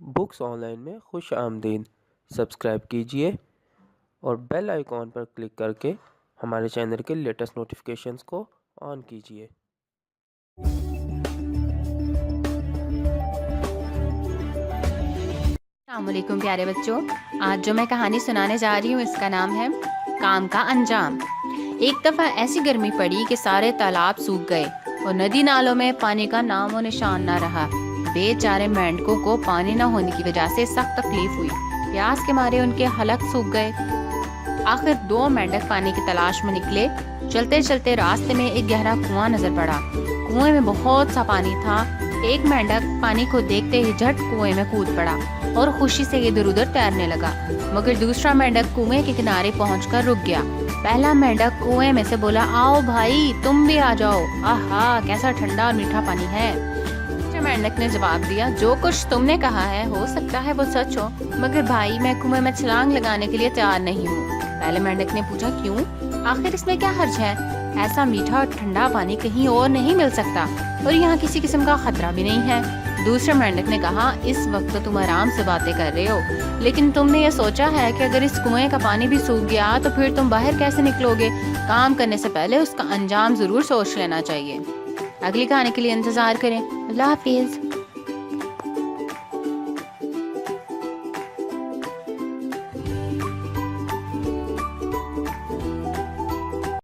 Books online में खुश आमदीद। सब्सक्राइब कीजिए और बेल आइकॉन पर क्लिक करके हमारे चैनल के लेटेस्ट नोटिफिकेशंस को ऑन कीजिए। अस्सलामुअलैकुम प्यारे बच्चों, आज जो मैं कहानी सुनाने जा रही हूँ इसका नाम है काम का अंजाम। एक दफ़ा ऐसी गर्मी पड़ी कि सारे तालाब सूख गए और नदी नालों में पानी का नामो निशान न रहा। बेचारे मेंढकों को पानी न होने की वजह से सख्त तकलीफ हुई। प्यास के मारे उनके हलक सूख गए। आखिर 2 मेंढक पानी की तलाश में निकले। चलते चलते रास्ते में एक गहरा कुआं नजर पड़ा। कुएं में बहुत सा पानी था। एक मेंढक पानी को देखते ही झट कुएं में कूद पड़ा और खुशी से इधर उधर तैरने लगा, मगर दूसरा मेंढक कुएं के किनारे पहुंचकर रुक गया। पहला मेंढक कुएं में से बोला, आओ भाई तुम भी आ जाओ, आहा कैसा ठंडा और मीठा पानी है। दूसरे मेंढक ने जवाब दिया, जो कुछ तुमने कहा है हो सकता है वो सच हो, मगर भाई मैं कुएं में छलांग लगाने के लिए तैयार नहीं हूँ। पहले मेंढक ने पूछा, क्यों? आखिर इसमें क्या हर्ज है? ऐसा मीठा और ठंडा पानी कहीं और नहीं मिल सकता और यहाँ किसी किस्म का खतरा भी नहीं है। दूसरे मेंढक ने कहा, इस वक्त तो तुम आराम से बातें कर रहे हो, लेकिन तुमने ये सोचा है कि अगर इस कुएं का पानी भी सूख गया तो फिर तुम बाहर कैसे निकलोगे? काम करने से पहले उसका अंजाम जरूर सोच लेना चाहिए। अगली कहानी के लिए इंतजार करें। अल्लाह हाफिज।